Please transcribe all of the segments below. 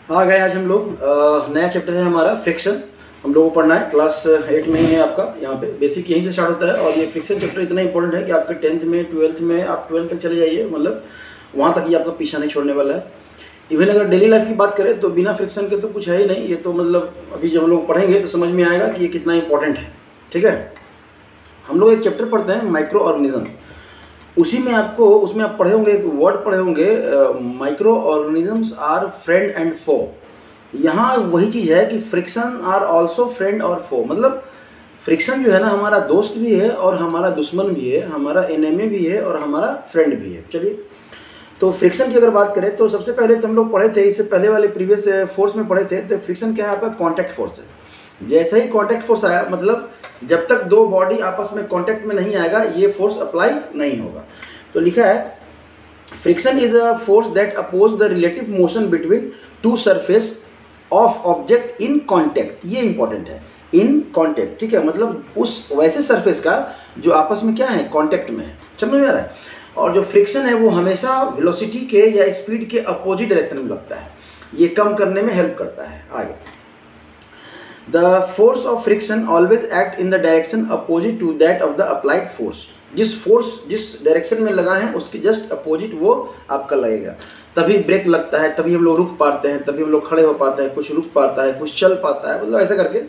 आ गए आज हम लोग नया चैप्टर है हमारा फ्रिक्शन। हम लोगों को पढ़ना है, क्लास 8 में ही है आपका। यहाँ पे बेसिक यहीं से स्टार्ट होता है और ये फ्रिक्शन चैप्टर इतना इंपॉर्टेंट है कि आपके 10th में 12th में आप 12th तक चले जाइए, मतलब वहाँ तक ये आपका पीछा नहीं छोड़ने वाला है। इवन अगर डेली लाइफ की बात करें तो बिना फ्रिक्शन के तो कुछ है ही नहीं। ये तो मतलब अभी जब हम लोग पढ़ेंगे तो समझ में आएगा कि ये कितना इंपॉर्टेंट है। ठीक है, हम लोग एक चैप्टर पढ़ते हैं माइक्रो ऑर्गेनिज्म, उसी में आपको उसमें आप पढ़े होंगे, एक वर्ड पढ़े होंगे, microorganisms are friend and foe. यहाँ वही चीज़ है कि फ्रिक्शन आर ऑल्सो फ्रेंड और फो, मतलब फ्रिक्शन जो है ना हमारा दोस्त भी है और हमारा दुश्मन भी है, हमारा एनिमी भी है और हमारा फ्रेंड भी है। चलिए, तो फ्रिक्शन की अगर बात करें तो सबसे पहले तो हम लोग पढ़े थे, इससे पहले वाले प्रीवियस फोर्स में पढ़े थे। तो फ्रिक्शन क्या है आपका? कॉन्टैक्ट फोर्स है। जैसे ही कॉन्टैक्ट फोर्स आया, मतलब जब तक दो बॉडी आपस में कॉन्टैक्ट में नहीं आएगा ये फोर्स अप्लाई नहीं होगा। तो लिखा है friction is a force that oppose the relative motion between two surface of object in contact. ये इंपॉर्टेंट है, इन कॉन्टैक्ट। ठीक है, मतलब उस वैसे सरफेस का जो आपस में क्या है, कॉन्टैक्ट में है। समझ में आ रहा है? और जो फ्रिक्शन है वो हमेशा वेलोसिटी के या स्पीड के अपोजिट डायरेक्शन में लगता है, ये कम करने में हेल्प करता है। आगे, the force of friction always act in the direction opposite to that of the applied force. जिस फोर्स जिस डायरेक्शन में लगा है उसके जस्ट अपोजिट वो आपका लगेगा, तभी ब्रेक लगता है, तभी हम लोग रुक पाते हैं, तभी हम लोग खड़े हो पाते हैं, कुछ रुक पाता है, कुछ चल पाता है, मतलब ऐसा करके।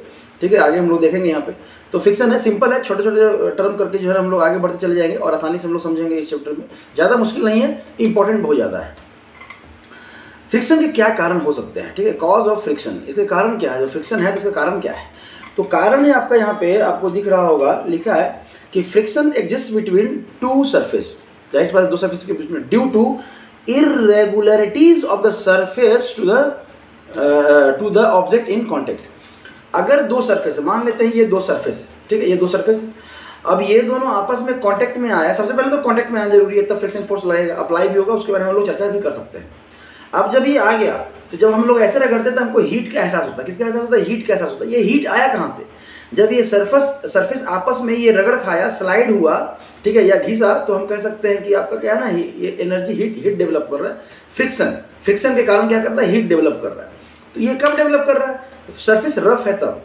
ठीक है, आगे हम लोग देखेंगे यहाँ पे। तो फ्रिक्शन है, सिंपल है, छोटे छोटे टर्म करके जो है हम लोग आगे बढ़ते चले जाएंगे और आसानी से हम लोग समझेंगे इस चैप्टर में। ज़्यादा मुश्किल नहीं है, इंपॉर्टेंट बहुत ज़्यादा है। फ्रिक्शन के क्या कारण हो सकते हैं? ठीक है, कॉज ऑफ फ्रिक्शन, इसके कारण क्या है? जो फ्रिक्शन है तो इसका कारण क्या है? तो कारण है आपका यहाँ पे आपको दिख रहा होगा, लिखा है कि friction exist between two surface, जाहिर बात है दो सरफेस के बीच में, due to irregularities of the surface to the object in contact. अगर दो सरफेस, मान लेते हैं ये दो सरफेस है, ठीक है, ये दो सरफेस है, अब ये दोनों आपस में कांटेक्ट में आया। सबसे पहले तो कांटेक्ट में आना जरूरी है, तब फ्रिक्शन फोर्स लगेगा, अप्लाई भी होगा, उसके बारे में हम लोग चर्चा भी कर सकते हैं। अब जब ये आ गया तो जब हम लोग ऐसे रगड़ते हैं तो हमको हीट का एहसास होता है। किसका एहसास होता है? हीट का एहसास होता है। ये हीट आया कहाँ से? जब ये सरफेस आपस में ये रगड़ खाया, स्लाइड हुआ, ठीक है, या घिसा, तो हम कह सकते हैं कि आपका क्या है ना, ये एनर्जी हीट डेवलप कर रहा है। फ्रिक्शन के कारण क्या करता है? हीट डेवलप कर रहा है। तो ये कब डेवलप कर रहा है? सरफेस रफ है तब।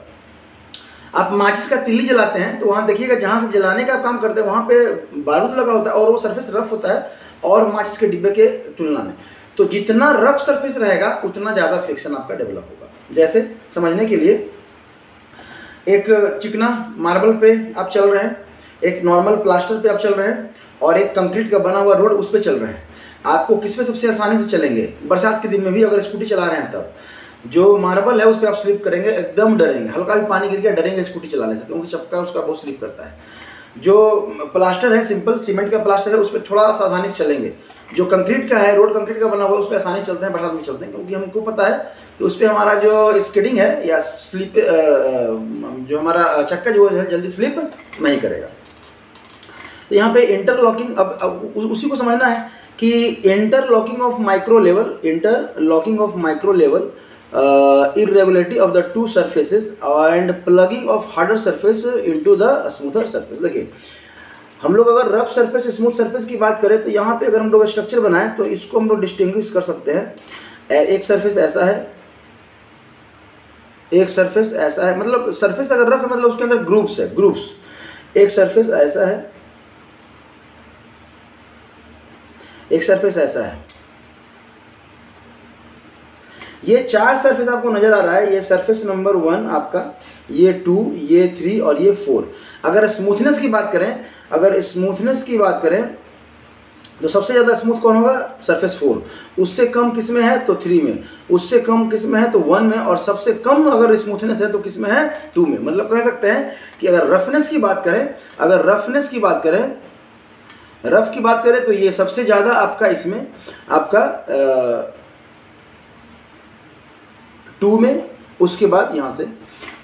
आप माचिस का तिल्ली जलाते हैं तो वहाँ देखिएगा, जहाँ से जलाने का काम करते हैं वहाँ पे बारूद लगा होता है और वो सरफेस रफ होता है और माचिस के डिब्बे के तुलना में। तो जितना रफ सरफेस रहेगा उतना ज़्यादा फ्रिक्शन आपका डेवलप होगा। जैसे समझने के लिए, एक चिकना मार्बल पे आप चल रहे हैं, एक नॉर्मल प्लास्टर पे आप चल रहे हैं और एक कंक्रीट का बना हुआ रोड उस पर चल रहे हैं। आपको किस पे सबसे आसानी से चलेंगे? बरसात के दिन में भी अगर स्कूटी चला रहे हैं तब जो मार्बल है उस पर आप स्लिप करेंगे, एकदम डरेंगे, हल्का भी पानी गिर गया डरेंगे स्कूटी चलाने से, क्योंकि चक्का उसका बहुत स्लिप करता है। जो प्लास्टर है, सिंपल सीमेंट का प्लास्टर है, उस पर थोड़ा सावधानी से चलेंगे। जो कंक्रीट का है, रोड कंक्रीट का बना हुआ है, उस पर आसानी चलते हैं, बरसात में चलते हैं, क्योंकि हमको पता है कि उस पर हमारा जो स्किडिंग है या स्लिप, जो हमारा चक्का जो है जल्दी स्लिप नहीं करेगा। तो यहाँ पे इंटरलॉकिंग, अब उसी को समझना है कि interlocking of micro level irregularity of the two surfaces and plugging of harder surface into the smoother surface। देखिए, हम लोग अगर रफ सरफेस स्मूथ सरफेस की बात करें तो यहाँ पे अगर हम लोग स्ट्रक्चर बनाएं तो इसको हम लोग डिस्टिंग्विश कर सकते हैं। एक सरफेस ऐसा है, एक सरफेस ऐसा है, मतलब सरफेस अगर रफ है मतलब उसके अंदर ग्रुप्स है, ग्रुप्स। एक सरफेस ऐसा है, एक सरफेस ऐसा है। ये चार सरफेस आपको नजर आ रहा है। ये सरफेस नंबर 1 आपका, ये 2, ये 3 और ये 4। अगर स्मूथनेस की बात करें, तो सबसे ज़्यादा स्मूथ कौन होगा? सरफेस 4। उससे कम किस में है? तो 3 में। उससे कम किस में है? तो 1 में। और सबसे कम अगर स्मूथनेस है तो किस में है? 2 में। मतलब कह सकते हैं कि अगर रफनेस की बात करें, तो ये सबसे ज़्यादा आपका इसमें आपका 2 में, उसके बाद यहाँ से,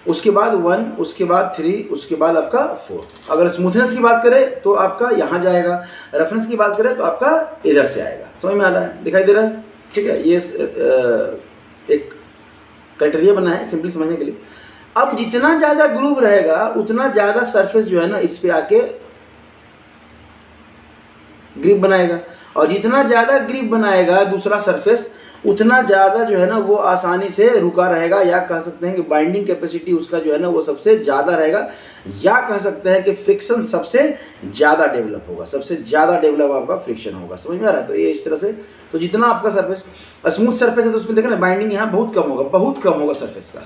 उसके बाद 1, उसके बाद 3, उसके बाद आपका 4। अगर स्मूथनेस की बात करें तो आपका यहाँ जाएगा, रफनेस की बात करें तो आपका इधर से आएगा। समझ में आ रहा है? दिखाई दे रहा है? ठीक है, ये एक क्राइटेरिया बना है सिंपली समझने के लिए। अब जितना ज़्यादा ग्रूव रहेगा उतना ज़्यादा सरफेस जो है ना इस पे आके ग्रिप बनाएगा, और जितना ज़्यादा ग्रिप बनाएगा दूसरा सरफेस उतना ज़्यादा जो है ना वो आसानी से रुका रहेगा, या कह सकते हैं कि बाइंडिंग कैपेसिटी उसका जो है ना वो सबसे ज़्यादा रहेगा, या कह सकते हैं कि फ्रिक्शन सबसे ज़्यादा डेवलप होगा, सबसे ज़्यादा डेवलप आपका फ्रिक्शन होगा। समझ में आ रहा है? तो ये इस तरह से, तो जितना आपका सरफेस स्मूथ सरफेस है तो उसमें देखा ना बाइंडिंग यहाँ बहुत कम होगा, बहुत कम होगा सरफेस का।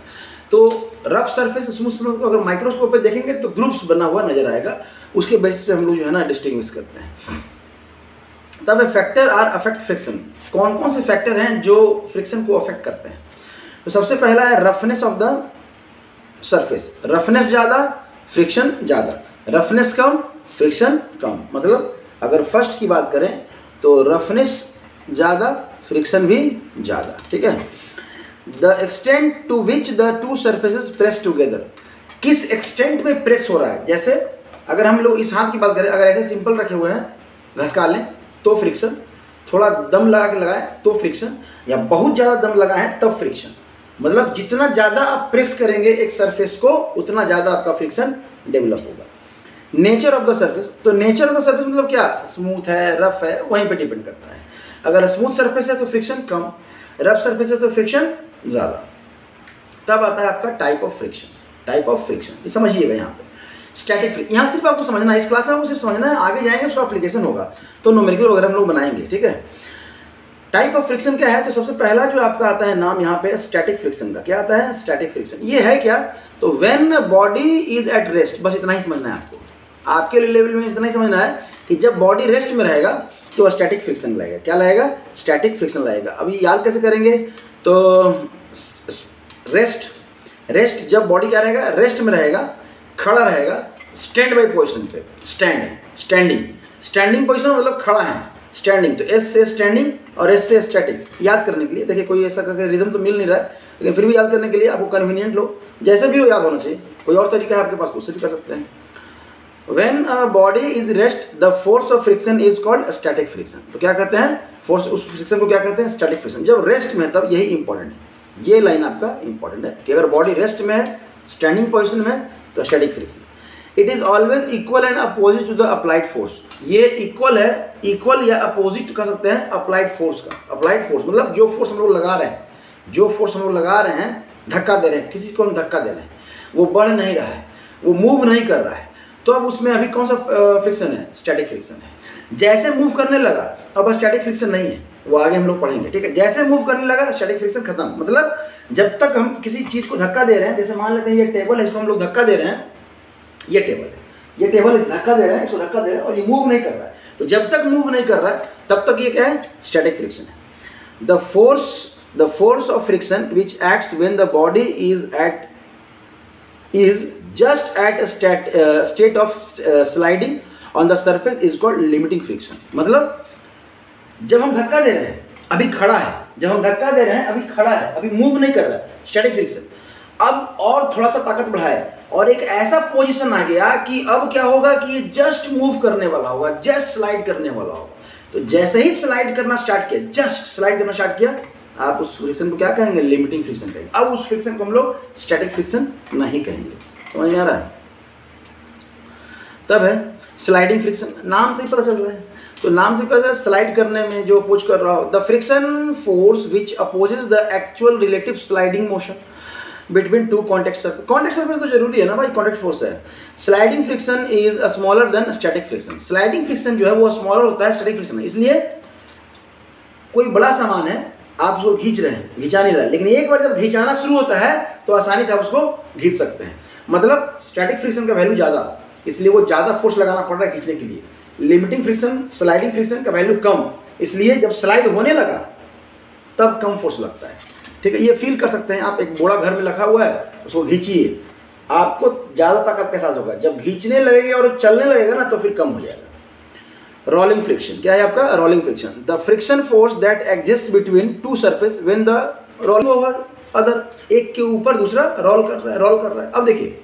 तो रफ सरफेस स्मूथ सरफेस को अगर माइक्रोस्कोप पे देखेंगे तो ग्रुप्स बना हुआ नजर आएगा, उसके बेसिस पे हम लोग जो है ना डिस्टिंग्विश करते हैं। तब फैक्टर आर अफेक्ट फ्रिक्शन, कौन कौन से फैक्टर हैं जो फ्रिक्शन को अफेक्ट करते हैं? तो सबसे पहला है roughness of the surface. Roughness ज़्यादा, फ्रिक्शन ज़्यादा, रफनेस कम, फ्रिक्शन कम। मतलब अगर फर्स्ट की बात करें तो रफनेस ज़्यादा, फ्रिक्शन भी ज़्यादा। ठीक है। The extent to which the two surfaces press together, किस एक्सटेंट में प्रेस हो रहा है। जैसे अगर हम लोग इस हाथ की बात करें, अगर ऐसे सिंपल रखे हुए हैं घसका लें तो फ्रिक्शन, थोड़ा दम लगा के लगाएं तो फ्रिक्शन, या बहुत ज़्यादा दम लगाएं तब फ्रिक्शन। मतलब जितना ज़्यादा आप प्रेस करेंगे एक सरफेस को उतना ज़्यादा आपका फ्रिक्शन डेवलप होगा। नेचर ऑफ द सरफेस, तो नेचर ऑफ द सरफेस मतलब क्या, स्मूथ है, रफ है, वहीं पे डिपेंड करता है। अगर स्मूथ सरफेस है तो फ्रिक्शन कम, रफ सरफेस है तो फ्रिक्शन ज़्यादा। तब आता है आपका type of friction. Type of friction ये समझिएगा यहाँ पे। स्टैटिक फ्रिक्शन यहाँ सिर्फ आपको समझना है, इस क्लास में आपको सिर्फ समझना है, आगे जाएंगे उसका एप्लीकेशन होगा तो न्यूमेरिकल वगैरह हम लोग बनाएंगे। ठीक है। टाइप ऑफ फ्रिक्शन क्या है, तो सबसे पहला जो आपका आता है नाम यहाँ पे स्टैटिक फ्रिक्शन का। क्या आता है? Static friction. ये है क्या, तो when body is at rest, बस इतना ही समझना है आपको। आपके लेवल में इतना ही समझना है कि जब बॉडी रेस्ट में रहेगा तो स्टैटिक फ्रिक्शन लगेगा। क्या लगेगा? स्टैटिक फ्रिक्शन लगेगा। अभी याद कैसे करेंगे, तो रेस्ट जब बॉडी क्या रहेगा, रेस्ट में रहेगा, खड़ा रहेगा, स्टैंड बाई पोजिशन पे, स्टैंडिंग पोजिशन मतलब खड़ा है, स्टैंडिंग। तो एस से स्टैंडिंग और एस से स्टैटिक। याद करने के लिए देखिए कोई ऐसा करके रिदम तो मिल नहीं रहा है, लेकिन फिर भी याद करने के लिए आपको कन्वीनियंट लो, जैसे भी हो याद होना चाहिए। कोई और तरीका है आपके पास उससे भी कर सकते हैं। When a body is rest, the force of friction is called static friction। तो क्या कहते हैं, फोर्स, उस फ्रिक्शन को क्या कहते हैं, स्टैटिक फ्रिक्शन। जब रेस्ट में तब यही इंपॉर्टेंट है, ये लाइन आपका इंपॉर्टेंट है कि अगर बॉडी रेस्ट में है, स्टैंडिंग पोजिशन में, तो static friction. It is always equal and opposite to the applied force. ये इक्वल है, इक्वल या अपोजिट कह सकते हैं अप्लाइड फोर्स का। अप्लाइड फोर्स मतलब जो फोर्स हम लोग लगा रहे हैं, जो फोर्स हम लोग लगा रहे हैं, धक्का दे रहे हैं, किसी को हम धक्का दे रहे हैं, वो बढ़ नहीं रहा है, वो मूव नहीं कर रहा है, तो अब उसमें अभी कौन सा फ्रिक्शन है, स्टैटिक फ्रिक्शन है। जैसे मूव करने लगा अब स्टैटिक फ्रिक्शन नहीं है, वो आगे हम लोग पढ़ेंगे। ठीक है। जैसे मूव करने लगा स्टैटिक फ्रिक्शन खत्म। मतलब जब तक हम किसी चीज़ को धक्का दे रहे हैं, जैसे मान लेते हैं ये टेबल है, इसको हम लोग धक्का दे रहे हैं, ये टेबल है, ये टेबल धक्का दे रहे हैं, इसको धक्का दे रहे हैं और ये मूव नहीं कर रहा है, तो जब तक मूव नहीं कर रहा है तब तक ये क्या है, स्टैटिक फ्रिक्शन है। The force of friction which acts when the body is just at a state of sliding on the surface is called limiting friction। मतलब जब हम धक्का दे रहे हैं अभी खड़ा है, जब हम धक्का दे रहे हैं अभी खड़ा है, अभी मूव नहीं कर रहा है, स्टैटिक फ्रिक्शन। अब और थोड़ा सा ताकत बढ़ाए और एक ऐसा पोजीशन आ गया कि अब क्या होगा कि ये जस्ट मूव करने वाला होगा, जस्ट स्लाइड करने वाला होगा। तो जैसे ही स्लाइड करना स्टार्ट किया, जस्ट स्लाइड करना स्टार्ट किया, आप उस फ्रिक्शन को क्या कहेंगे, लिमिटिंग फ्रिक्शन कहेंगे। अब उस फ्रिक्शन को हम लोग स्टैटिक फ्रिक्शन नहीं कहेंगे। समझ में आ रहा है? तब है स्लाइडिंग फ्रिक्शन। नाम से ही पता चल रहा है, तो नाम से पता चल स्लाइड करने में जो अपोज कर रहा हो। The friction force which opposes the actual relative sliding motion between to contact surface. Contact surface तो जरूरी है ना भाई, कॉन्टेक्ट फोर्स है। Sliding friction is smaller than static friction. Sliding friction जो है वो स्मॉलर होता है स्टैटिक फ्रिक्शन, इसलिए कोई बड़ा सामान है, आप उसको खींच रहे हैं, खींचा नहीं रहा है, लेकिन एक बार जब खींचाना शुरू होता है तो आसानी से आप उसको खींच सकते हैं। मतलब स्टैटिक फ्रिक्शन का वैल्यू ज़्यादा, इसलिए वो ज़्यादा फोर्स लगाना पड़ रहा है खींचने के लिए। लिमिटिंग फ्रिक्शन, स्लाइडिंग फ्रिक्शन का वैल्यू कम, इसलिए जब स्लाइड होने लगा तब कम फोर्स लगता है। ठीक है। ये फील कर सकते हैं आप, एक बोरा घर में रखा हुआ है, उसको खींचिए, आपको ज़्यादा ताकत के साथ होगा, जब खींचने लगेगा और चलने लगेगा ना तो फिर कम हो जाएगा। रोलिंग फ्रिक्शन क्या है आपका, rolling friction. The friction force that exist between two surface when the rolling over other, एक के ऊपर दूसरा रोल कर रहा है। अब देखिए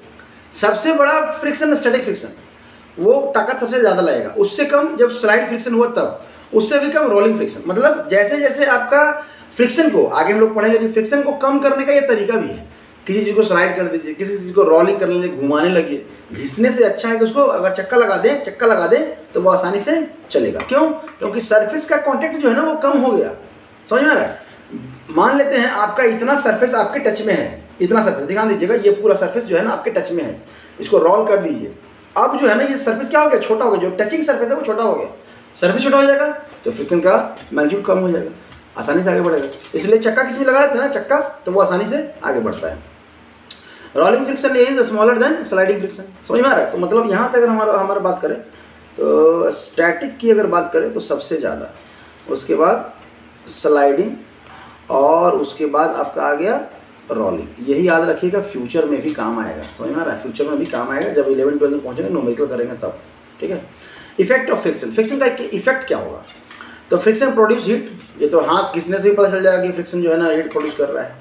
सबसे बड़ा फ्रिक्शन स्टैटिक फ्रिक्शन, वो ताकत सबसे ज़्यादा लगेगा, उससे कम जब स्लाइड फ्रिक्शन हुआ तब, उससे भी कम रोलिंग फ्रिक्शन। मतलब जैसे जैसे आपका फ्रिक्शन को, आगे हम लोग पढ़ेंगे कि फ्रिक्शन को कम करने का ये तरीका भी है। किसी चीज़ को स्लाइड कर दीजिए, किसी चीज़ को रोलिंग करने लगे, घुमाने लगे, घिसने से अच्छा है कि उसको अगर चक्का लगा दें तो वो आसानी से चलेगा। क्यों? क्योंकि सरफेस का कॉन्टैक्ट जो है ना वो कम हो गया। समझ में आ रहा है? मान लेते हैं आपका इतना सरफेस आपके टच में है, इतना सरफेस ध्यान दीजिएगा, ये पूरा सरफेस जो है ना आपके टच में है, इसको रोल कर दीजिए। अब जो है ना ये सरफेस क्या हो गया, छोटा हो गया, जो टचिंग सरफेस है वो छोटा हो गया, सरफेस छोटा हो जाएगा तो फ्रिक्शन का मैग्नीट्यूड कम हो जाएगा, आसानी से आगे बढ़ेगा। इसलिए चक्का किस में लगा देते हैं ना, चक्का, तो वो आसानी से आगे बढ़ता है। Rolling friction is smaller than sliding friction, समझ में आ रहा है। तो मतलब यहाँ से अगर हमारा बात करें तो स्टैटिक की अगर बात करें तो सबसे ज़्यादा, उसके बाद स्लाइडिंग, और उसके बाद आपका आ गया रोलिंग। यही याद रखिएगा, फ्यूचर में भी काम आएगा, समझ में आ रहा है, फ्यूचर में भी काम आएगा जब 11-12 में पहुँचेंगे, न्यूमेरिकल करेंगे तब, ठीक है। इफेक्ट ऑफ फ्रिक्शन, फ्रिक्शन का इफेक्ट क्या होगा, तो फ्रिक्शन प्रोड्यूस हीट, ये तो हाथ घिसने से भी पता चल जाएगा कि फ्रिक्शन जो है ना हीट प्रोड्यूस कर रहा है।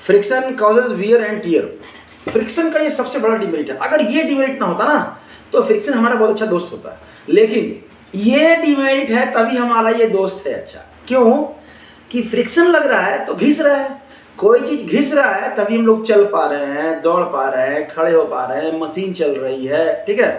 Friction causes wear and tear, friction का ये सबसे बड़ा डिमेरिट है। अगर ये डिमेरिट ना होता ना तो फ्रिक्शन हमारा बहुत अच्छा दोस्त होता है, लेकिन ये डिमेरिट है तभी हमारा ये दोस्त है अच्छा। क्यों कि फ्रिक्शन लग रहा है तो घिस रहा है, कोई चीज़ घिस रहा है तभी हम लोग चल पा रहे हैं, दौड़ पा रहे हैं, खड़े हो पा रहे हैं, मशीन चल रही है, ठीक है,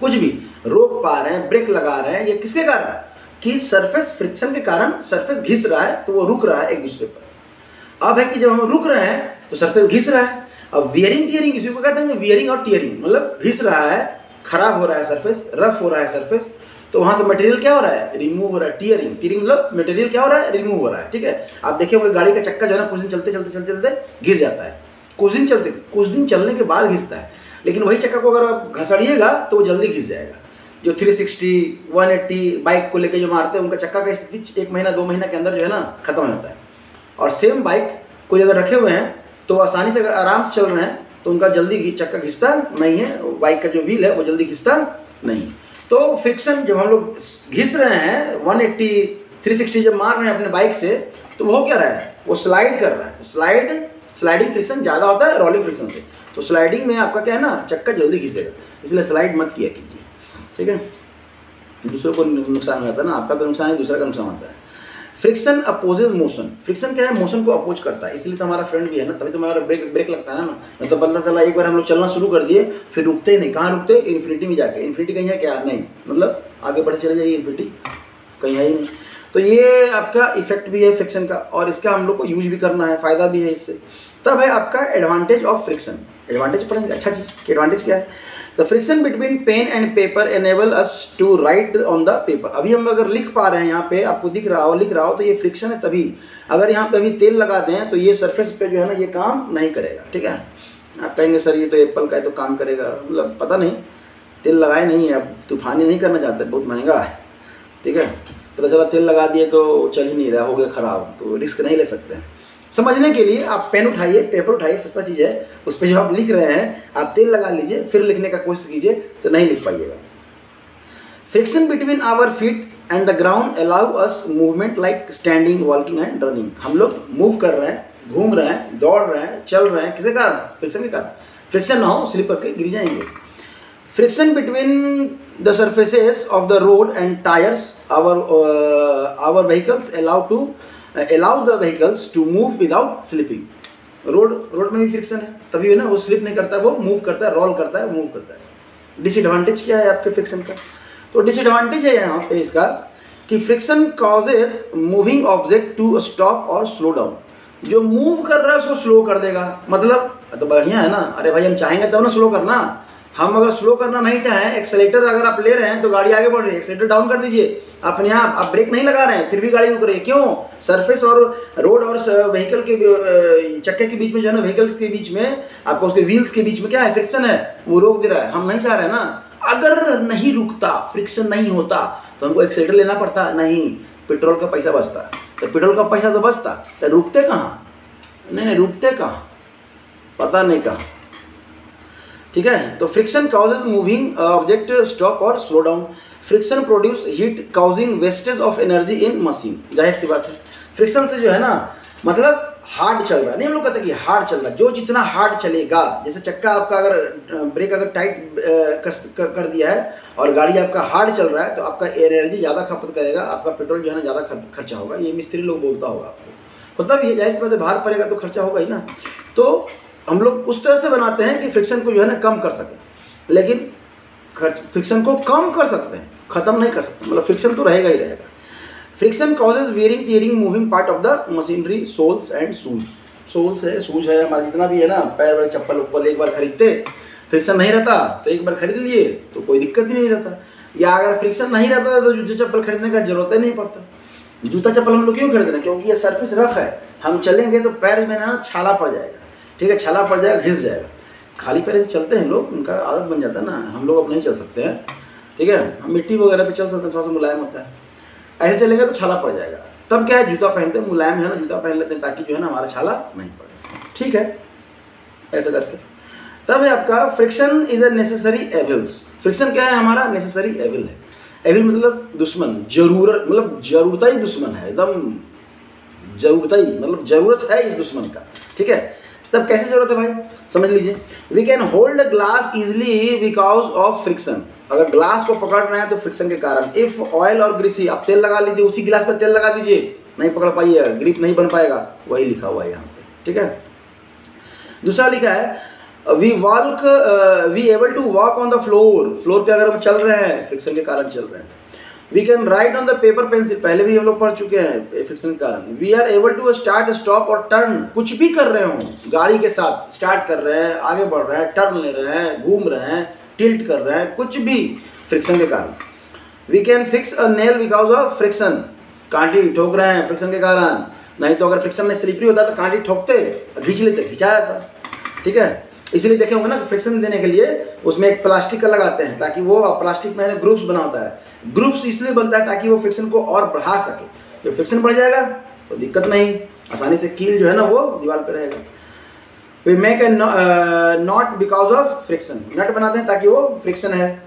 कुछ भी रोक पा रहे हैं, ब्रेक लगा रहे हैं। ये किसके कारण, कि सरफेस फ्रिक्शन के कारण सरफेस घिस रहा है तो वो रुक रहा है एक दूसरे पर। अब है कि जब हम रुक रहे हैं तो सरफेस घिस रहा है। अब वियरिंग टियरिंग इसी को कहते हैं, वियरिंग और टियरिंग, मतलब घिस रहा है, खराब हो रहा है सरफेस, रफ हो रहा है सरफेस, तो वहाँ से मटेरियल क्या हो रहा है, रिमूव हो रहा है। टियरिंग, टियरिंग मतलब मटेरियल क्या हो रहा है, रिमूव हो रहा है, ठीक है। आप देखिए वो गाड़ी का चक्का जो है ना कुछ दिन चलते चलते घिस जाता है, कुछ दिन चलने के बाद घिसता है, लेकिन वही चक्का को अगर आप घसड़िएगा तो वो जल्दी घिस जाएगा। जो 360, 180 बाइक को लेके जो मारते हैं उनका चक्का का स्थिति 1 महीना 2 महीना के अंदर जो है ना खत्म हो जाता है। और सेम बाइक कोई अगर रखे हुए हैं तो आसानी से अगर आराम से चल रहे हैं तो उनका जल्दी चक्का घिसता नहीं है, बाइक का जो व्हील है वो जल्दी घिसता नहीं। तो फ्रिक्शन जब हम लोग घिस रहे हैं 180, 360 जब मार रहे हैं अपने बाइक से, तो वो क्या रहा है, वो स्लाइड कर रहा है। स्लाइडिंग फ्रिक्शन ज़्यादा होता है रोलिंग फ्रिक्शन से। तो स्लाइडिंग में आपका क्या है ना, चक्का जल्दी घिसेगा, इसलिए स्लाइड मत किया कीजिए, ठीक है। दूसरों को नुकसान होता है ना, आपका तो नुकसान है, दूसरा का नुकसान होता है। फ्रिक्शन अपोजेज मोशन, फ्रिक्शन क्या है, मोशन को अपोज करता है, इसलिए तो हमारा फ्रेंड भी है ना, तभी तो हमारा ब्रेक लगता है ना। तो पता चला एक बार हम लोग चलना शुरू कर दिए फिर रुकते ही नहीं, कहाँ रुकते, इन्फिनिटी में जाके। इन्फिनिटी कहीं है क्या, नहीं, मतलब आगे बढ़ते चले जाइए, इन्फिनिटी कहीं है ही नहीं। तो ये आपका इफेक्ट भी है फ्रिक्शन का, और इसका हम लोग को यूज भी करना है, फायदा भी है इससे। तब है आपका एडवांटेज ऑफ फ्रिक्शन। एडवांटेज पढ़ेंगे, अच्छा चीज कि एडवांटेज क्या है। The friction between pen and paper enable us to write on the paper. अभी हम अगर लिख पा रहे हैं, यहाँ पे आपको दिख रहा हो, लिख रहा हो, तो ये फ्रिक्शन है तभी। अगर यहाँ पे अभी तेल लगा दें तो ये सरफेस पे जो है ना ये काम नहीं करेगा, ठीक है। आप कहेंगे सर ये तो एप्पल का है तो काम करेगा, मतलब पता नहीं, तेल लगाए नहीं है, अब तूफानी नहीं करना चाहते, बहुत महंगा है, ठीक है। पता चला तेल लगा दिए तो चल ही नहीं रहा, हो गया ख़राब, तो रिस्क नहीं ले सकते हैं। समझने के लिए आप पेन उठाइए, पेपर उठाइए, सस्ता चीज़ है, उस पर जो आप लिख रहे हैं आप तेल लगा लीजिए, फिर लिखने का कोशिश कीजिए तो नहीं लिख पाइएगा। Friction between our feet and the ground allow us movement like standing, walking and running. हम लोग मूव कर रहे हैं, घूम रहे हैं, दौड़ रहे हैं, चल रहे हैं, किसके कारण, फ्रिक्शन के कारण। फ्रिक्शन ना हो स्लिप करके गिर जाएंगे। Friction between the surfaces of the road and tyres our vehicles allow the vehicles to move without slipping। Road में भी फ्रिक्शन है, तभी ना वो स्लिप नहीं करता, वो मूव करता है, रोल करता है, मूव करता है। डिसएडवांटेज क्या है आपके फ्रिक्शन का, तो डिसएडवांटेज है यहाँ पे इसका कि friction causes moving object to stop और स्लो डाउन। जो मूव कर रहा है उसको स्लो कर देगा, मतलब तो बढ़िया है ना, अरे भाई हम चाहेंगे तब ना स्लो करना। हम अगर स्लो करना नहीं चाहें, एक्सेलेटर अगर आप ले रहे हैं तो गाड़ी आगे बढ़ रही है, एक्सेलेटर डाउन कर दीजिए अपने आप ब्रेक नहीं लगा रहे हैं, फिर भी गाड़ी रुक रही है। क्यों, सरफेस और रोड और व्हीकल के चक्के के बीच में जो है ना, व्हीकल्स के बीच में आपको उसके व्हील्स के बीच में क्या है, फ्रिक्शन है, वो रोक दे रहा है। हम नहीं चाह रहे हैं ना, अगर नहीं रुकता, फ्रिक्शन नहीं होता तो हमको एक्सेलेटर लेना पड़ता, नहीं, पेट्रोल का पैसा बचता, तो पेट्रोल का पैसा तो बचता, तो रुकते कहाँ, नहीं रुकते कहाँ, पता नहीं कहाँ, ठीक है। तो friction causes moving object stop और slow down. Friction produce heat causing wastage of energy in machine. जाहिर सी बात है, फ्रिक्शन से जो है ना, मतलब हार्ड चल रहा है, नहीं हम लोग कहते हैं कि हार्ड चल रहा है, जो जितना हार्ड चलेगा, जैसे चक्का आपका अगर ब्रेक अगर टाइट कर दिया है और गाड़ी आपका हार्ड चल रहा है तो आपका एनर्जी ज़्यादा खपत करेगा, आपका पेट्रोल जो है ना ज़्यादा खर्चा होगा। ये मिस्त्री लोग बोलता होगा आपको, पता भी है, जाहिर सी बात है, बाहर पड़ेगा तो खर्चा होगा ही ना। तो हम लोग उस तरह से बनाते हैं कि फ्रिक्शन को जो है ना कम कर सकें, लेकिन फ्रिक्शन को कम कर सकते हैं, ख़त्म नहीं कर सकते, मतलब फ्रिक्शन तो रहेगा ही रहेगा। Friction causes wearing tearing moving part of the machinery soles and shoes. Soles है, शूज है, हमारा जितना भी है ना, पैर वाले चप्पल उप्पल, एक बार खरीदते फ्रिक्शन नहीं रहता तो एक बार खरीद लिए तो कोई दिक्कत ही नहीं रहता, या अगर फ्रिक्शन नहीं रहता तो जूते चप्पल खरीदने का जरूरत ही नहीं पड़ता। जूता चप्पल हम लोग क्यों खरीद रहे हैं? क्योंकि ये सरफेस रफ है, हम चलेंगे तो पैर में ना छाला पड़ जाएगा, ठीक है, छाला पड़ जाएगा, घिस जाएगा। खाली पैर से चलते हैं लोग, उनका आदत बन जाता है ना, हम लोग अब नहीं चल सकते हैं, ठीक है, हम मिट्टी वगैरह पे चल सकते हैं, थोड़ा सा मुलायम होता है, ऐसे चलेंगे तो छाला पड़ जाएगा। तब क्या है, जूता पहनते हैं, मुलायम है ना, जूता पहन लेते हैं ताकि जो है ना हमारा छाला नहीं पड़े, ठीक है, ऐसा करके। तब है आपका friction is a necessary evils. Friction क्या है? हमारा नेसेसरी एविल है। एविल मतलब दुश्मन, जरूरत, मतलब जरूरत ही दुश्मन है, एकदम जरूरत ही, मतलब जरूरत है इस दुश्मन का, ठीक है। तब कैसे जरूरत है भाई, समझ लीजिए। We can hold glass easily because of friction. अगर ग्लास को पकड़ रहे हैं तो फ्रिक्शन के कारण। इफ ऑयल और ग्रीसी, आप तेल लगा लीजिए, उसी गिलास पर तेल लगा दीजिए, नहीं पकड़ पाइएगा, ग्रिप नहीं बन पाएगा, वही लिखा हुआ है यहाँ पे, ठीक है। दूसरा लिखा है we able to walk on the floor. Floor पे अगर हम चल रहे हैं, फ्रिक्शन के कारण चल रहे हैं। We can write on the paper pencil, पहले भी हम लोग पढ़ चुके हैं फ्रिक्शन के कारण। We are able to start stop और टर्न, कुछ भी कर रहे हो गाड़ी के साथ, स्टार्ट कर रहे हैं, आगे बढ़ रहे हैं, टर्न ले रहे हैं, घूम रहे हैं, टिल्ट कर रहे हैं, कुछ भी फ्रिक्शन के कारण। We can fix a nail because of friction, कांटी ठोक रहे हैं फ्रिक्शन के कारण, नहीं तो अगर फ्रिक्शन में स्लिपरी होता तो कांटी ठोकते, खींच लेते, खिंचा जाता, ठीक है। इसलिए देखे होंगे ना, फ्रिक्शन देने के लिए उसमें एक प्लास्टिक का लगाते हैं, ताकि वो प्लास्टिक में ग्रुप्स बना होता है। ग्रुप्स इसलिए बनता है ताकि वो फ्रिक्शन को और बढ़ा सके। जब फ्रिक्शन बढ़ जाएगा तो दिक्कत नहीं, आसानी से कील जो है ना वो दीवार पे रहेगा। We make a knot because of friction, knot बनाते हैं ताकि वो फ्रिक्शन है।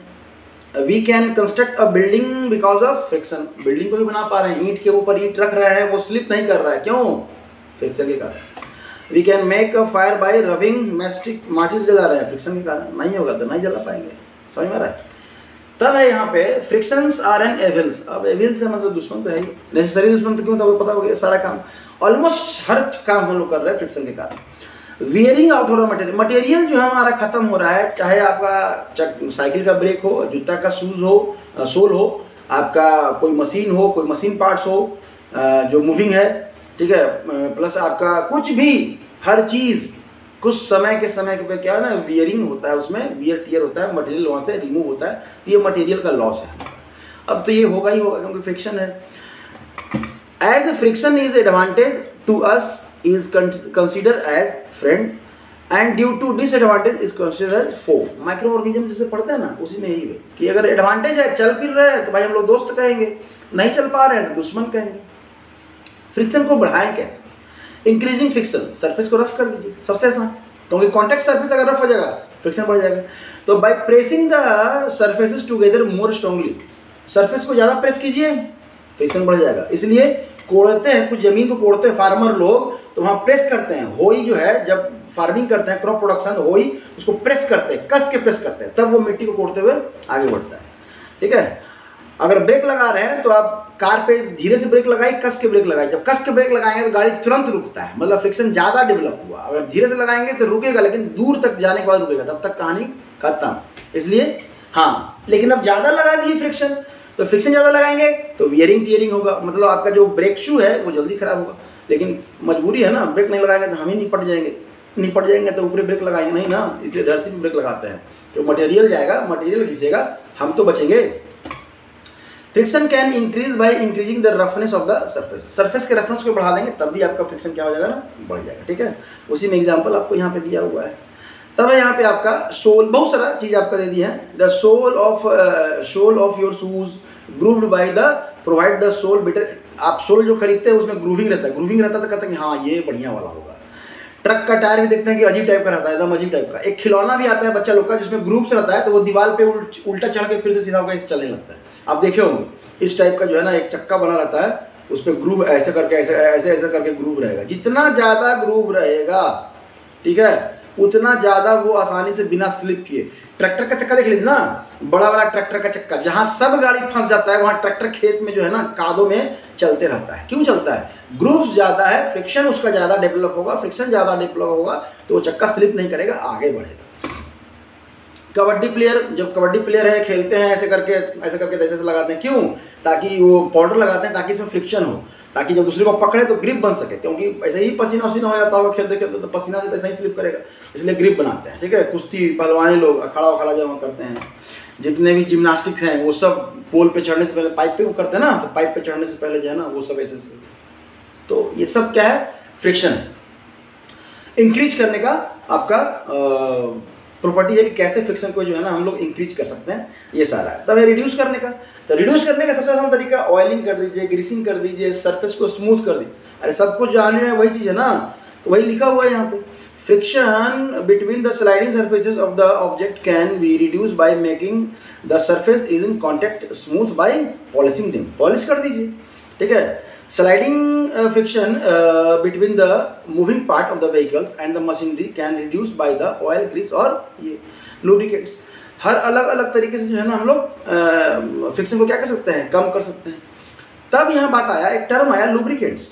We can construct a building because of friction, building को भी बना पा रहे हैं, ईंट के ऊपर ईंट रख रहे हैं, वो स्लिप नहीं कर रहा है, क्यों? फ्रिक्शन के कारण। We can make a fire by rubbing matchstick, माचिस जला रहे हैं, फ्रिक्शन के कारण, नहीं होगा तो नहीं जला पाएंगे, समझ में आ रहा है। तब है यहाँ पे फ्रिक्शंस आर एन एविल्स। अब एविल्स है मतलब दुश्मन तो है ही, नेसेसरी दुश्मन तो क्यों था वो पता हो गया, सारा काम ऑलमोस्ट हर काम हम लोग कर रहे हैं फ्रिक्शन के कारण। वियरिंग आउट हो रहा मटेरियल, मटेरियल जो है हमारा खत्म हो रहा है, चाहे आपका साइकिल का ब्रेक हो, जूता का शूज हो, सोल हो, आपका कोई मशीन हो, कोई मशीन पार्ट्स हो जो मूविंग है, ठीक है, प्लस आपका कुछ भी, हर चीज़ कुछ समय पे क्या है ना, वियरिंग होता है, उसमें वियर टियर होता है, मटेरियल वहाँ से रिमूव होता है, तो ये मटेरियल का लॉस है। अब तो ये होगा ही होगा क्योंकि फ्रिक्शन है। As friction is advantage to us is consider as friend and due to disadvantage is consider as foe. Micro organism जैसे पढ़ते हैं ना, उसी में यही है कि अगर एडवांटेज है, चल फिर रहे हैं तो भाई हम लोग दोस्त कहेंगे, नहीं चल पा रहे हैं तो दुश्मन कहेंगे। फ्रिक्शन को बढ़ाएं कैसे? इंक्रीजिंग फ्रिक्शन, सरफेस को रफ कर दीजिए, सबसे आसान, क्योंकि कॉन्टैक्ट सरफेस अगर रफ हो जाएगा फ्रिक्शन बढ़ जाएगा। तो by pressing the surfaces together more strongly, surface को ज़्यादा प्रेस कीजिए, फ्रिक्शन बढ़ जाएगा। इसलिए कोड़ते हैं, कुछ ज़मीन को कोड़ते हैं फार्मर लोग, तो वहाँ प्रेस करते हैं, होई जो है, जब फार्मिंग करते हैं, क्रॉप प्रोडक्शन, होई उसको प्रेस करते हैं, कस के प्रेस करते हैं, तब वो मिट्टी को कोड़ते हुए आगे बढ़ता है, ठीक है। अगर ब्रेक लगा रहे हैं तो आप कार पे धीरे से ब्रेक लगाइए, कस के ब्रेक लगाइए। जब कस के ब्रेक लगाएंगे तो गाड़ी तुरंत रुकता है, मतलब फ्रिक्शन ज़्यादा डेवलप हुआ। अगर धीरे से लगाएंगे तो रुकेगा, लेकिन दूर तक जाने के बाद रुकेगा, तब तक कहानी खत्म। इसलिए हाँ, लेकिन अब ज़्यादा लगा दिए फ्रिक्शन, तो फ्रिक्शन ज़्यादा लगाएंगे तो वियरिंग टियरिंग होगा, मतलब आपका जो ब्रेक शू है वो जल्दी खराब होगा। लेकिन मजबूरी है ना, ब्रेक नहीं लगाएंगे तो हम ही निपट जाएंगे तो ऊपर ब्रेक लगाएंगे नहीं ना, इसलिए धरती पर ब्रेक लगाते हैं। तो मटेरियल जाएगा, मटेरियल घिसेगा, हम तो बचेंगे। Friction can increase by increasing the roughness of the surface, surface के रफनेस को बढ़ा देंगे तब भी आपका फ्रिक्शन क्या हो जाएगा ना, बढ़ जाएगा, ठीक है। उसी में एग्जांपल आपको यहाँ पे दिया हुआ है। तब है यहाँ पे आपका सोल, बहुत सारा चीज़ आपका दे दिया है। The sole of your shoes grooved by the provide the sole better. आप सोल जो खरीदते हैं उसमें ग्रूविंग रहता है, ग्रूविंग रहता है तो कहते हैं कि हाँ ये बढ़िया वाला होगा। ट्रक का टायर भी देखते हैं कि अजीब टाइप का रहता है, एकदम अजीब टाइप का। एक खिलौना भी आता है बच्चा लोग का जिसमें ग्रुप्स रहता है, तो वो दीवार पे उल्टा चढ़ के फिर से सीधा होकर चलने लगता है। आप देखे होंगे इस टाइप का जो है ना, एक चक्का बना रहता है, उस पर ग्रूव ऐसे करके ऐसे करके ग्रूव रहेगा। जितना ज़्यादा ग्रूव रहेगा, ठीक है, उतना ज़्यादा वो आसानी से बिना स्लिप किए। ट्रैक्टर का चक्का देख लीजिए ना, बड़ा वाला ट्रैक्टर का चक्का, जहाँ सब गाड़ी फंस जाता है वहाँ ट्रैक्टर खेत में जो है ना कादों में चलते रहता है। क्यों चलता है? ग्रूव ज़्यादा है, फ्रिक्शन उसका ज़्यादा डेवलप होगा, फ्रिक्शन ज़्यादा डेवलप होगा तो वो चक्का स्लिप नहीं करेगा, आगे बढ़ेगा। कबड्डी प्लेयर, जब कबड्डी प्लेयर है खेलते हैं ऐसे करके ऐसे लगाते हैं, क्यों? ताकि वो पाउडर लगाते हैं ताकि इसमें फ्रिक्शन हो, ताकि जब दूसरे को पकड़े तो ग्रिप बन सके, क्योंकि ऐसे ही पसीना वसीना हो जाता होगा खेलते खेलते तो पसीना से ऐसा ही स्लिप करेगा, इसलिए ग्रिप बनाते हैं। ठीक है, कुश्ती पहलवानी लोग अखाड़ा उखाड़ा जब करते हैं, जितने भी जिम्नास्टिक्स हैं वो सब पोल पे चढ़ने से पहले पाइप पे वो करते हैं ना, तो पाइप पे चढ़ने से पहले जो है ना वो सब ऐसे, तो ये सब क्या है? फ्रिक्शन है। इंक्रीज करने का आपका प्रॉपर्टी है कि कैसे फ्रिक्शन को जो है ना हम लोग इंक्रीज कर सकते हैं, ये सारा है। तब है रिड्यूस करने का, तो रिड्यूस करने का सबसे आसान तरीका ऑयलिंग कर दीजिए, ग्रीसिंग कर दीजिए, सरफेस को स्मूथ कर दीजिए। अरे सब कुछ जानने में वही चीज़ है ना, तो वही लिखा हुआ है यहाँ पे। Friction between the sliding surfaces of the object can be reduce by making the surface is in contact smooth by polishing them, polish कर दीजिए। ठीक है, sliding friction between the moving part of the vehicles and the machinery can reduce by the oil, grease और ये lubricants. हर अलग अलग तरीके से जो है ना हम लोग फ्रिक्शन को क्या कर सकते हैं? कम कर सकते हैं। तब यहाँ बात आया, एक टर्म आया लुब्रिकेंट्स।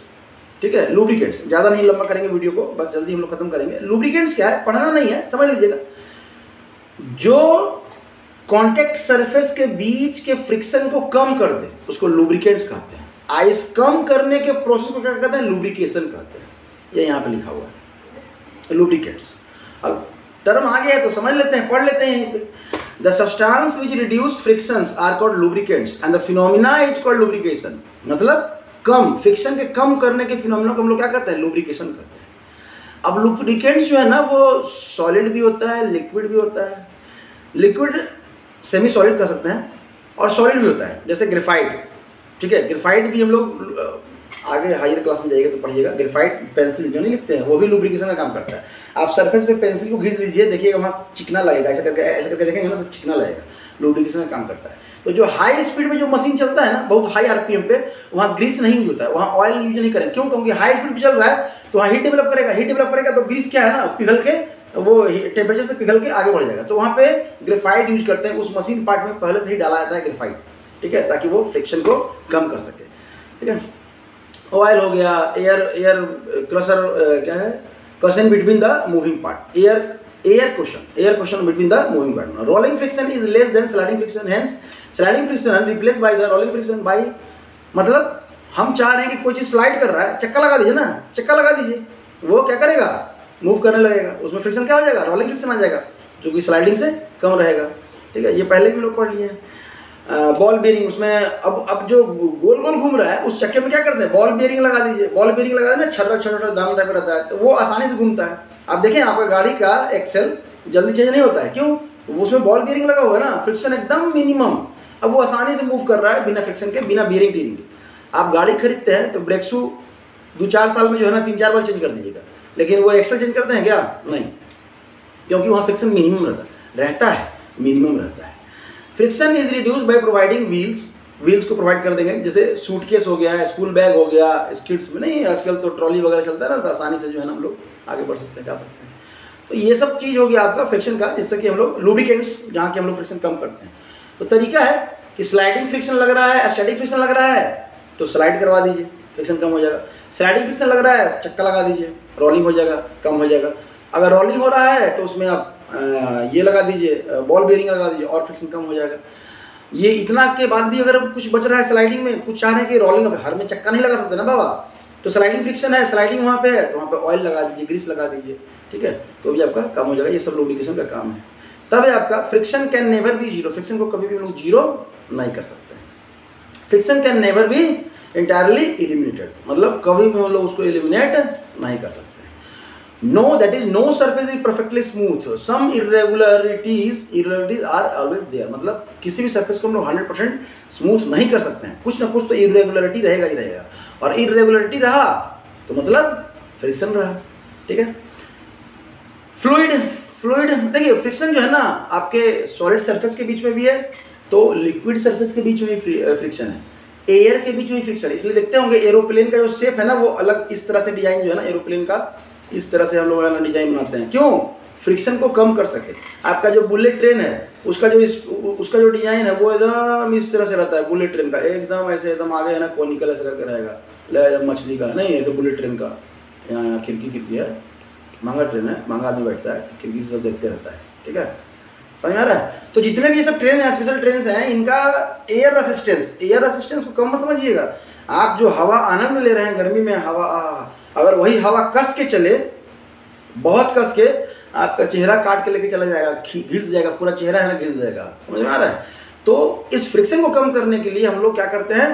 ठीक है, लुब्रिकेंट्स, ज़्यादा नहीं लंबा करेंगे वीडियो को, बस जल्दी हम लोग खत्म करेंगे। लुब्रिकेंट्स क्या है? पढ़ना नहीं है, समझ लीजिएगा। जो कॉन्टैक्ट सरफेस के बीच के फ्रिक्शन को कम कर दे उसको लुब्रिकेंट्स कहते हैं। आइस कम करने के प्रोसेस को क्या कहते हैं? लुब्रिकेशन कहते हैं। ये यहाँ पे लिखा हुआ है लुब्रिकेंट्स। अब टर्म आ गया है तो समझ लेते हैं, पढ़ लेते हैं यहीं पे। The substance which reduce frictions are called lubricants and the phenomena is called lubrication. मतलब कम फ्रिक्शन के कम करने के फिनोमिना को हम लोग क्या कहते हैं? लुब्रिकेशन कहते हैं। अब लुब्रिकेंट्स जो है ना वो सॉलिड भी होता है, लिक्विड भी होता है। लिक्विड सेमी सॉलिड कह सकते हैं और सॉलिड भी होता है, जैसे ग्रेफाइट। ठीक है, ग्रेफाइट भी हम लोग आगे हायर क्लास में जाइएगा तो पढ़िएगा। ग्रेफाइट पेंसिल जो नहीं लिखते हैं वो भी लुब्रिकेशन का काम करता है। आप सरफेस पे पेंसिल को घिस लीजिए, देखिएगा वहाँ चिकना लगेगा, ऐसा करके देखेंगे ना तो चिकना लगेगा, लुब्रिकेशन का काम करता है। तो जो हाई स्पीड में जो मशीन चलता है ना, बहुत हाई आरपीएम पे, वहाँ ग्रीस नहीं यूज होता है, वहाँ ऑयल यूज नहीं करें। क्यों? क्योंकि हाई स्पीड पे चल रहा है तो वहाँ हीट डेवलप करेगा, हीट डेवलप करेगा तो ग्रीस क्या है ना पिघल के, वो टेम्परेचर से पिघल के आगे बढ़ जाएगा। तो वहाँ पे ग्रेफाइट यूज करते हैं, उस मशीन पार्ट में पहले से ही डाला जाता है ग्रेफाइट। ठीक है, ताकि वो फ्रिक्शन को कम कर सके। ठीक है, ऑयल हो गया, एयर क्रशर क्या है? cushion between the moving part, air cushion between the moving part. Rolling friction is less than sliding friction, hence sliding friction replaced by the rolling friction by, मतलब हम चाह रहे हैं कि कोई चीज़ स्लाइड कर रहा है, चक्का लगा दीजिए ना, चक्का लगा दीजिए, वो क्या करेगा? मूव करने लगेगा, उसमें फ्रिक्शन क्या हो जाएगा? रोलिंग फ्रिक्शन आ जाएगा, जो कि स्लाइडिंग से कम रहेगा। ठीक है, ये पहले भी लोग पढ़ लिए हैं। बॉल बेरिंग, उसमें अब जो गोल गोल घूम रहा है उस चक्के में क्या करते हैं? बॉल बेरिंग लगा दीजिए। बॉल बेरिंग लगा देना, छोटा छोटा दाना टाइप रहता है, तो वो आसानी से घूमता है। आप देखें आपका गाड़ी का एक्सेल जल्दी चेंज नहीं होता है, क्यों? उसमें बॉल बेरिंग लगा हुआ है ना, फ्रिक्शन एकदम मिनिमम, अब वो आसानी से मूव कर रहा है बिना फ्रिक्शन के, बिना बेरिंग टीरिंग के। आप गाड़ी खरीदते हैं तो ब्रेक शू 2-4 साल में जो है ना 3-4 बार चेंज कर दीजिएगा, लेकिन वो एक्सेल चेंज करते हैं क्या? नहीं, क्योंकि वहाँ फ्रिक्शन मिनिमम रहता है, मिनिमम रहता है। Friction is reduce by providing wheels को प्रोवाइड कर देंगे, जैसे सूटकेस हो गया, स्कूल बैग हो गया, स्किट्स में नहीं, आजकल तो ट्रॉली वगैरह चलता है ना, तो आसानी से जो है ना हम लोग आगे बढ़ सकते हैं, जा सकते हैं। तो ये सब चीज़ हो गया आपका फ्रिक्शन का, जिससे कि हम लोग लुब्रिकेंट्स जहाँ के हम लोग फ्रिक्शन कम करते हैं। तो तरीका है कि स्लाइडिंग फ्रिक्शन लग रहा है, स्टैटिक फ्रिक्शन लग रहा है तो स्लाइड करवा दीजिए, फ्रिक्शन कम हो जाएगा। स्लाइडिंग फ्रिक्शन लग रहा है, चक्का लगा दीजिए, रोलिंग हो जाएगा, कम हो जाएगा। अगर रोलिंग हो रहा है तो उसमें आप ये लगा दीजिए, बॉल बेरिंग लगा दीजिए और फ्रिक्शन कम हो जाएगा। ये इतना के बाद भी अगर कुछ बच रहा है स्लाइडिंग में, कुछ चाह रहे हैं कि रोलिंग, अब हर में चक्का नहीं लगा सकते ना बाबा, तो स्लाइडिंग फ्रिक्शन है, स्लाइडिंग वहाँ पे है तो वहाँ पे ऑयल लगा दीजिए, ग्रीस लगा दीजिए। ठीक है, तो भी आपका कम हो जाएगा। ये सब लुब्रिकेशन का काम है। तब है आपका friction can never be zero, friction को कभी भी हम लोग जीरो नहीं कर सकते। Friction can never be entirely eliminated, मतलब कभी भी हम लोग उसको एलिमिनेट नहीं कर सकते। No, that is no surface is perfectly smooth. Some irregularities are always there. मतलब किसी भी सरफेस को हम लोग 100% स्मूथ नहीं कर सकते हैं, कुछ ना कुछ तो इरेगुलरिटी रहेगा ही रहेगा, और इरेगुलरिटी रहा तो मतलब फ्रिक्शन रहा। ठीक है, फ्लूइड देखिए, फ्रिक्शन जो है ना आपके सॉलिड सरफेस के बीच में भी है, तो लिक्विड सरफेस के बीच में भी फ्रिक्शन है, एयर के बीच में भी फ्रिक्शन है। इसलिए देखते होंगे एरोप्लेन का जो शेप है ना वो अलग, इस तरह से डिजाइन जो है ना एरोप्लेन का, इस तरह से हम लोग डिजाइन बनाते हैं, क्यों? फ्रिक्शन को कम कर सके। आपका जो बुलेट ट्रेन है उसका जो डिजाइन है वो एकदम इस तरह से रहता है, बुलेट ट्रेन का एकदम ऐसे एकदम आगे है ना कोनिकल ऐसे करके रहेगा, मछली का नहीं, ऐसे बुलेट ट्रेन का। यहाँ खिड़की है, महंगा ट्रेन है, महंगा आदमी बैठता है, खिड़की से सब देखते रहता है। ठीक है, समझ में आ रहा है। तो जितने भी ये सब ट्रेन हैं, स्पेशल ट्रेन हैं, इनका एयर रेसिस्टेंस को कम मत समझिएगा। आप जो हवा आनंद ले रहे हैं गर्मी में, हवा अगर वही हवा कस के चले, बहुत कस के, आपका चेहरा काट के लेके चला जाएगा, घिस जाएगा, पूरा चेहरा है ना घिस जाएगा। समझ में आ रहा है। तो इस फ्रिक्शन को कम करने के लिए हम लोग क्या करते हैं,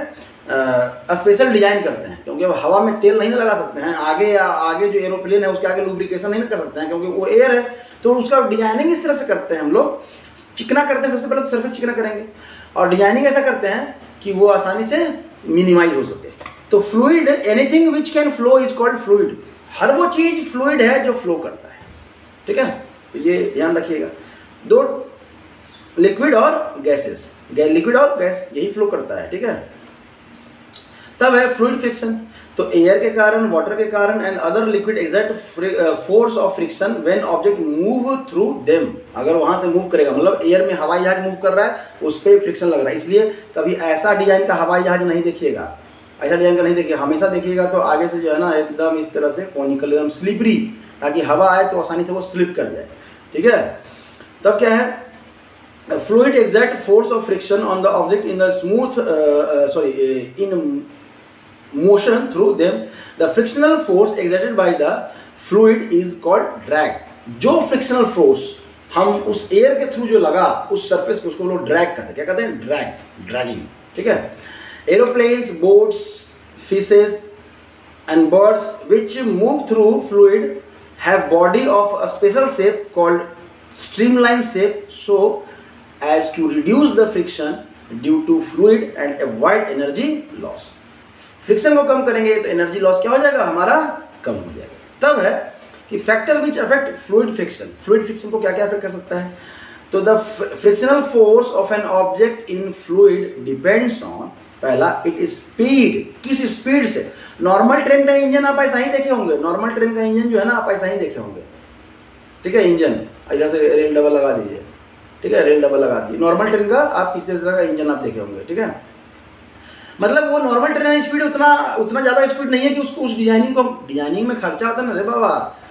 स्पेशल डिजाइन करते हैं, क्योंकि अब हवा में तेल नहीं लगा सकते हैं, आगे जो एरोप्लेन है उसके आगे लुब्रिकेशन नहीं कर सकते हैं, क्योंकि वो एयर है। तो उसका डिजाइनिंग इस तरह से करते हैं हम लोग, चिकना करते हैं। सबसे पहले तो सरफेस चिकना करेंगे, और डिजाइनिंग ऐसा करते हैं कि वो आसानी से मिनिमाइज हो सके। तो fluid, anything which can flow is called fluid. हर वो चीज फ्लूइड है जो फ्लो करता है, ठीक है। तो ये ध्यान रखिएगा। दो लिक्विड और गैसेस, लिक्विड और गैस यही फ्लो करता है, ठीक है। तब है फ्लूइड फ्रिक्शन। तो एयर के कारण, वाटर के कारण and other liquid exert force of friction when object move through them. अगर वहां से मूव करेगा, मतलब एयर में हवाई जहाज मूव कर रहा है, उस पर फ्रिक्शन लग रहा है। इसलिए कभी ऐसा डिजाइन का हवाई जहाज नहीं देखिएगा, ऐसा डिजाइन का नहीं देखिएगा। हमेशा देखिएगा तो आगे से जो है ना एकदम इस तरह से कॉनिकल, एकदम स्लिपरी, ताकि हवा आए तो आसानी से वो स्लिप कर जाए, ठीक है। तब क्या है, fluid exert force of friction on the object in the in motion through them. The frictional force exerted by the fluid is called drag. जो frictional force हम उस एयर के थ्रू जो लगा उस सरफेस पे, उसको लोग ड्रैग करते हैं। क्या कहते हैं? ड्रैगिंग, ठीक है। Aeroplanes, boats, fishes and birds which move through fluid have body of a special shape called streamline shape, so as to reduce the friction due to fluid and avoid energy loss. Friction को कम करेंगे तो energy loss क्या हो जाएगा, हमारा कम हो जाएगा। तब है कि factor which affect fluid friction. Fluid friction को क्या क्या अफेक्ट कर सकता है? तो the frictional force of an object in fluid depends on, पहला इट स्पीड, किस स्पीड से। नॉर्मल ट्रेन का इंजन आप ऐसा ही देखे होंगे, नॉर्मल ट्रेन का इंजन जो है ना आप ऐसा ही देखे होंगे, ठीक है। इंजन इधर से रेल डबल लगा दीजिए, ठीक है, रेल डबल लगा दी। नॉर्मल ट्रेन का आप इस तरह का इंजन आप देखे होंगे, ठीक है। मतलब वो नॉर्मल ट्रेन स्पीड उतना ज़्यादा स्पीड नहीं है कि उसको उस डिजाइनिंग में खर्चा आता है ना रे बाबा,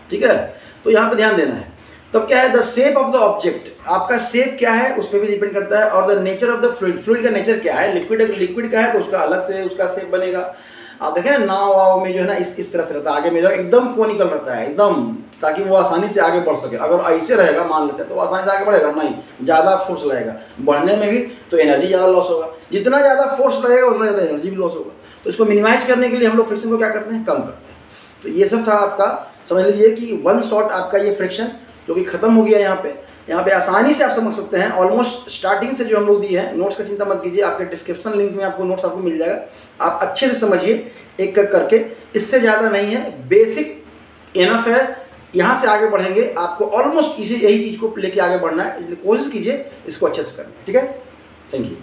ठीक है। तो यहाँ पे ध्यान देना है। तब क्या है, the shape of the object, आपका शेप क्या है उस पर भी डिपेंड करता है। और the nature of the fluid, fluid का नेचर क्या है। लिक्विड का है तो उसका अलग से उसका शेप बनेगा। आप देखें ना नाव वाव में जो है ना इस तरह से रहता है, आगे में एकदम कोनिकल रहता है एकदम, ताकि वो आसानी से आगे बढ़ सके। अगर ऐसे रहेगा मान लेते हैं तो आसानी से आगे बढ़ेगा नहीं, ज़्यादा फोर्स लगेगा बढ़ने में भी, तो एनर्जी ज़्यादा लॉस होगा। जितना ज़्यादा फोर्स लगेगा उतना ज़्यादा एनर्जी भी लॉस होगा। तो इसको मिनिमाइज करने के लिए हम लोग फ्रिक्शन को क्या करते हैं, कम करते हैं। तो ये सब था आपका, समझ लीजिए कि वन शॉट आपका ये फ्रिक्शन जो कि खत्म हो गया। यहाँ पे आसानी से आप समझ सकते हैं। ऑलमोस्ट स्टार्टिंग से जो हम लोग दिए हैं, नोट्स का चिंता मत कीजिए, आपके डिस्क्रिप्शन लिंक में आपको नोट्स आपको मिल जाएगा। आप अच्छे से समझिए एक करके, इससे ज़्यादा नहीं है, बेसिक इनफ है। यहाँ से आगे बढ़ेंगे, आपको ऑलमोस्ट यही चीज़ को लेके आगे बढ़ना है, इसलिए कोशिश कीजिए इसको अच्छे से करना, ठीक है। Thank you.